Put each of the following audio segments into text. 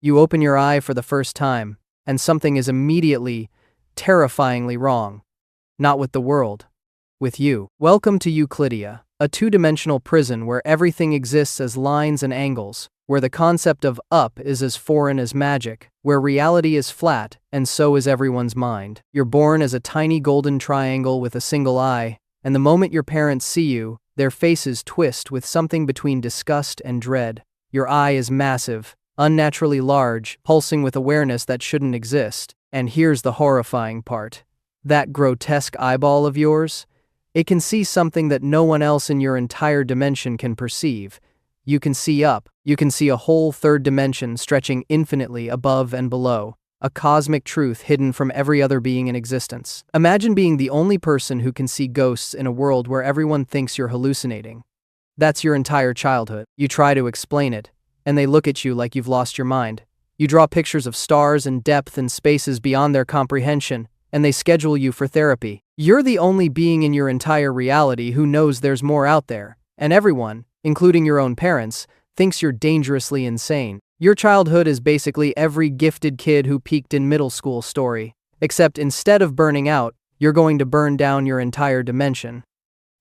You open your eye for the first time, and something is immediately, terrifyingly wrong. Not with the world. With you. Welcome to Euclidia, a two-dimensional prison where everything exists as lines and angles, where the concept of up is as foreign as magic, where reality is flat, and so is everyone's mind. You're born as a tiny golden triangle with a single eye, and the moment your parents see you, their faces twist with something between disgust and dread. Your eye is massive, unnaturally large, pulsing with awareness that shouldn't exist. And here's the horrifying part. That grotesque eyeball of yours? It can see something that no one else in your entire dimension can perceive. You can see up. You can see a whole third dimension stretching infinitely above and below. A cosmic truth hidden from every other being in existence. Imagine being the only person who can see ghosts in a world where everyone thinks you're hallucinating. That's your entire childhood. You try to explain it, and they look at you like you've lost your mind. You draw pictures of stars and depth and spaces beyond their comprehension, and they schedule you for therapy. You're the only being in your entire reality who knows there's more out there, and everyone, including your own parents, thinks you're dangerously insane. Your childhood is basically every gifted kid who peaked in middle school story, except instead of burning out, you're going to burn down your entire dimension.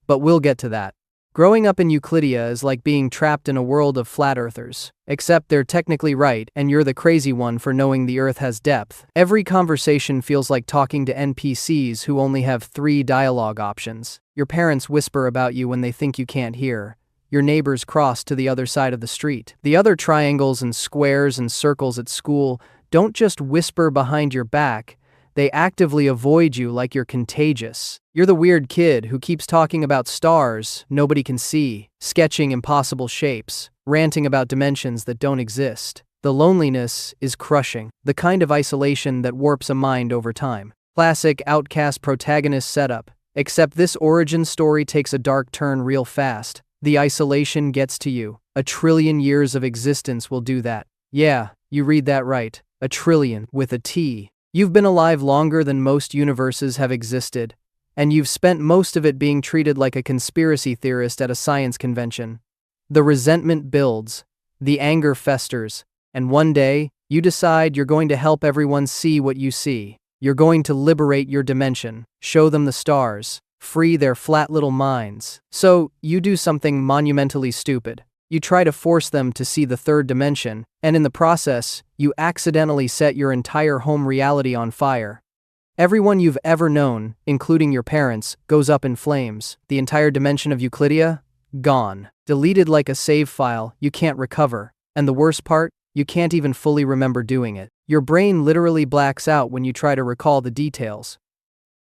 But we'll get to that. Growing up in Euclidia is like being trapped in a world of flat earthers, except they're technically right and you're the crazy one for knowing the earth has depth. Every conversation feels like talking to NPCs who only have 3 dialogue options. Your parents whisper about you when they think you can't hear. Your neighbors cross to the other side of the street. The other triangles and squares and circles at school don't just whisper behind your back, they actively avoid you like you're contagious. You're the weird kid who keeps talking about stars nobody can see, sketching impossible shapes, ranting about dimensions that don't exist. The loneliness is crushing, the kind of isolation that warps a mind over time. Classic outcast protagonist setup, except this origin story takes a dark turn real fast. The isolation gets to you. 1 trillion years of existence will do that. Yeah, you read that right. 1 trillion, with a T. You've been alive longer than most universes have existed, and you've spent most of it being treated like a conspiracy theorist at a science convention. The resentment builds, the anger festers, and one day, you decide you're going to help everyone see what you see. You're going to liberate your dimension, show them the stars, free their flat little minds. So, you do something monumentally stupid. You try to force them to see the third dimension, and in the process, you accidentally set your entire home reality on fire. Everyone you've ever known, including your parents, goes up in flames. The entire dimension of Euclidia? Gone. Deleted like a save file you can't recover. And the worst part? You can't even fully remember doing it. Your brain literally blacks out when you try to recall the details.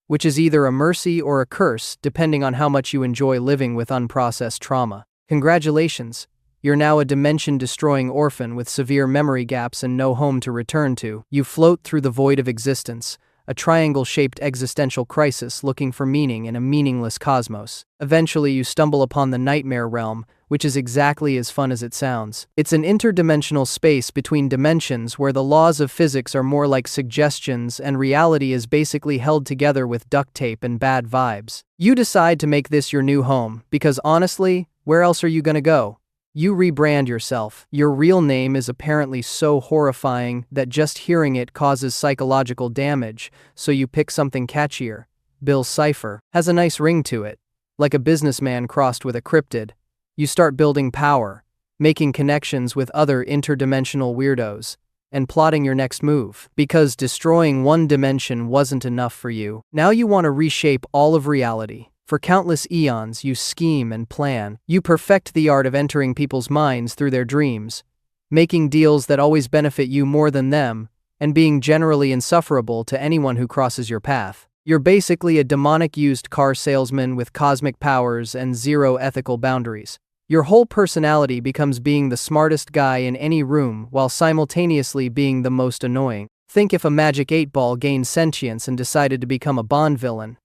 Which is either a mercy or a curse, depending on how much you enjoy living with unprocessed trauma. Congratulations. You're now a dimension-destroying orphan with severe memory gaps and no home to return to. You float through the void of existence, a triangle-shaped existential crisis looking for meaning in a meaningless cosmos. Eventually, you stumble upon the nightmare realm, which is exactly as fun as it sounds. It's an interdimensional space between dimensions where the laws of physics are more like suggestions and reality is basically held together with duct tape and bad vibes. You decide to make this your new home, because honestly, where else are you gonna go? You rebrand yourself. Your real name is apparently so horrifying that just hearing it causes psychological damage, so you pick something catchier. Bill Cipher has a nice ring to it. Like a businessman crossed with a cryptid. You start building power, making connections with other interdimensional weirdos, and plotting your next move. Because destroying one dimension wasn't enough for you, now you want to reshape all of reality. For countless eons, you scheme and plan. You perfect the art of entering people's minds through their dreams, making deals that always benefit you more than them, and being generally insufferable to anyone who crosses your path. You're basically a demonic used car salesman with cosmic powers and zero ethical boundaries. Your whole personality becomes being the smartest guy in any room while simultaneously being the most annoying. Think if a magic 8-ball gained sentience and decided to become a Bond villain.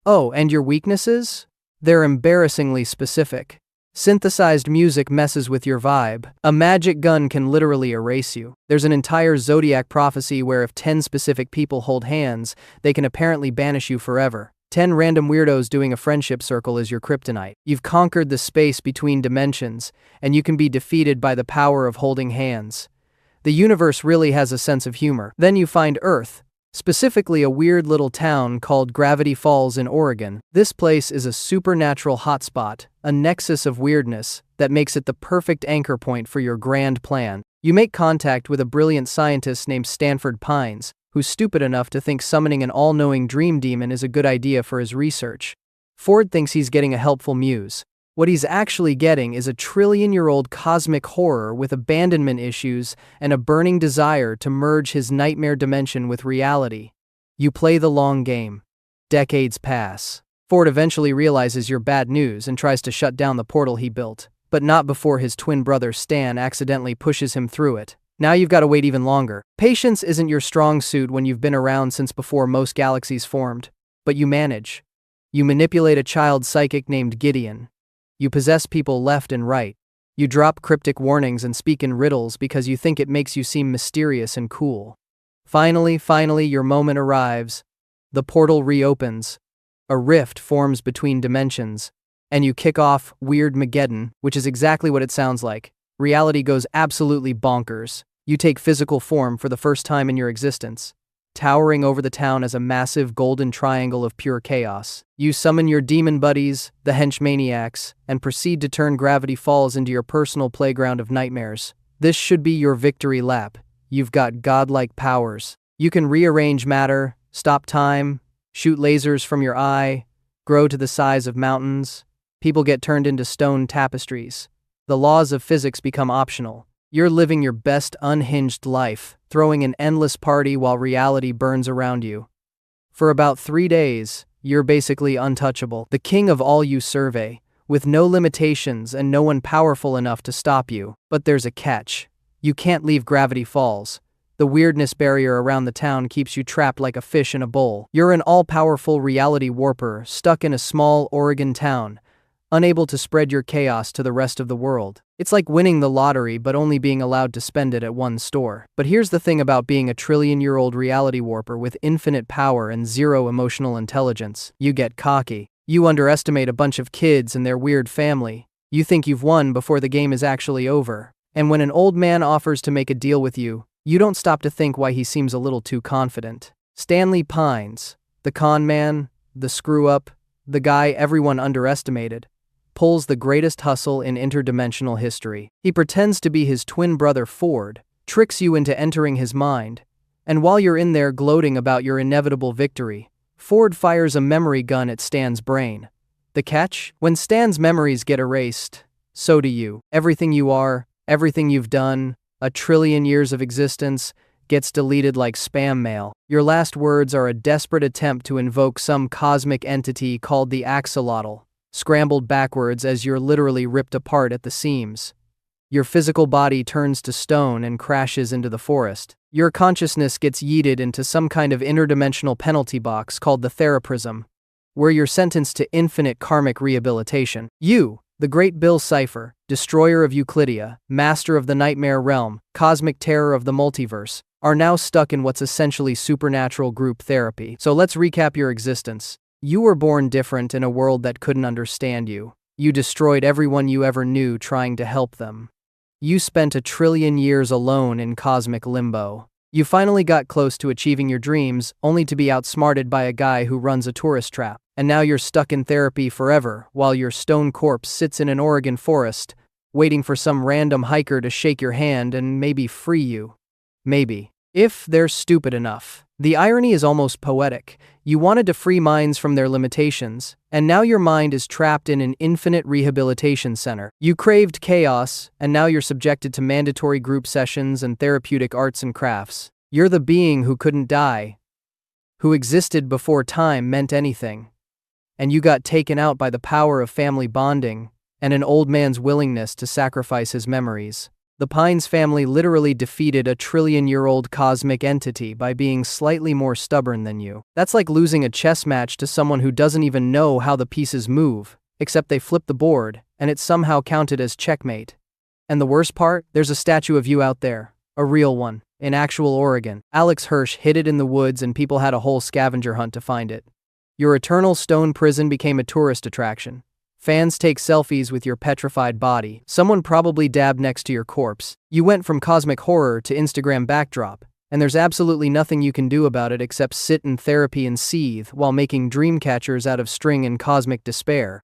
Oh, and your weaknesses? They're embarrassingly specific. Synthesized music messes with your vibe. A magic gun can literally erase you. There's an entire zodiac prophecy where if 10 specific people hold hands, they can apparently banish you forever. 10 random weirdos doing a friendship circle is your kryptonite. You've conquered the space between dimensions, and you can be defeated by the power of holding hands. The universe really has a sense of humor. Then you find Earth, specifically a weird little town called Gravity Falls in Oregon. This place is a supernatural hotspot, a nexus of weirdness that makes it the perfect anchor point for your grand plan. You make contact with a brilliant scientist named Stanford Pines, who's stupid enough to think summoning an all-knowing dream demon is a good idea for his research. Ford thinks he's getting a helpful muse. What he's actually getting is a trillion-year-old cosmic horror with abandonment issues and a burning desire to merge his nightmare dimension with reality. You play the long game. Decades pass. Ford eventually realizes you're bad news and tries to shut down the portal he built, but not before his twin brother Stan accidentally pushes him through it. Now you've got to wait even longer. Patience isn't your strong suit when you've been around since before most galaxies formed, but you manage. You manipulate a child psychic named Gideon. You possess people left and right. You drop cryptic warnings and speak in riddles because you think it makes you seem mysterious and cool. Finally, your moment arrives. The portal reopens. A rift forms between dimensions, and you kick off Weirdmageddon, which is exactly what it sounds like. Reality goes absolutely bonkers. You take physical form for the first time in your existence, towering over the town as a massive golden triangle of pure chaos. You summon your demon buddies, the henchmaniacs, and proceed to turn Gravity Falls into your personal playground of nightmares. This should be your victory lap. You've got godlike powers. You can rearrange matter, stop time, shoot lasers from your eye, grow to the size of mountains. People get turned into stone tapestries. The laws of physics become optional. You're living your best unhinged life, throwing an endless party while reality burns around you. For about 3 days, you're basically untouchable, the king of all you survey, with no limitations and no one powerful enough to stop you. But there's a catch. You can't leave Gravity Falls. The weirdness barrier around the town keeps you trapped like a fish in a bowl. You're an all-powerful reality warper stuck in a small Oregon town, unable to spread your chaos to the rest of the world. It's like winning the lottery but only being allowed to spend it at one store. But here's the thing about being a trillion-year-old reality warper with infinite power and zero emotional intelligence. You get cocky. You underestimate a bunch of kids and their weird family. You think you've won before the game is actually over. And when an old man offers to make a deal with you, you don't stop to think why he seems a little too confident. Stanley Pines, the con man, the screw-up, the guy everyone underestimated, pulls the greatest hustle in interdimensional history. He pretends to be his twin brother Ford, tricks you into entering his mind, and while you're in there gloating about your inevitable victory, Ford fires a memory gun at Stan's brain. The catch? When Stan's memories get erased, so do you. Everything you are, everything you've done, a trillion years of existence, gets deleted like spam mail. Your last words are a desperate attempt to invoke some cosmic entity called the axolotl, scrambled backwards as you're literally ripped apart at the seams. Your physical body turns to stone and crashes into the forest. Your consciousness gets yeeted into some kind of interdimensional penalty box called the Theraprism, where you're sentenced to infinite karmic rehabilitation. You, the great Cipher, destroyer of Euclidia, master of the nightmare realm, cosmic terror of the multiverse, are now stuck in what's essentially supernatural group therapy. So let's recap your existence. You were born different in a world that couldn't understand you. You destroyed everyone you ever knew trying to help them. You spent 1 trillion years alone in cosmic limbo. You finally got close to achieving your dreams, only to be outsmarted by a guy who runs a tourist trap. And now you're stuck in therapy forever, while your stone corpse sits in an Oregon forest, waiting for some random hiker to shake your hand and maybe free you. Maybe. If they're stupid enough. The irony is almost poetic. You wanted to free minds from their limitations, and now your mind is trapped in an infinite rehabilitation center. You craved chaos, and now you're subjected to mandatory group sessions and therapeutic arts and crafts. You're the being who couldn't die, who existed before time meant anything. And you got taken out by the power of family bonding and an old man's willingness to sacrifice his memories. The Pines family literally defeated a trillion-year-old cosmic entity by being slightly more stubborn than you. That's like losing a chess match to someone who doesn't even know how the pieces move, except they flip the board, and it's somehow counted as checkmate. And the worst part? There's a statue of you out there. A real one. In actual Oregon. Alex Hirsch hid it in the woods and people had a whole scavenger hunt to find it. Your eternal stone prison became a tourist attraction. Fans take selfies with your petrified body. Someone probably dabbed next to your corpse. You went from cosmic horror to Instagram backdrop, and there's absolutely nothing you can do about it except sit in therapy and seethe while making dream catchers out of string and cosmic despair.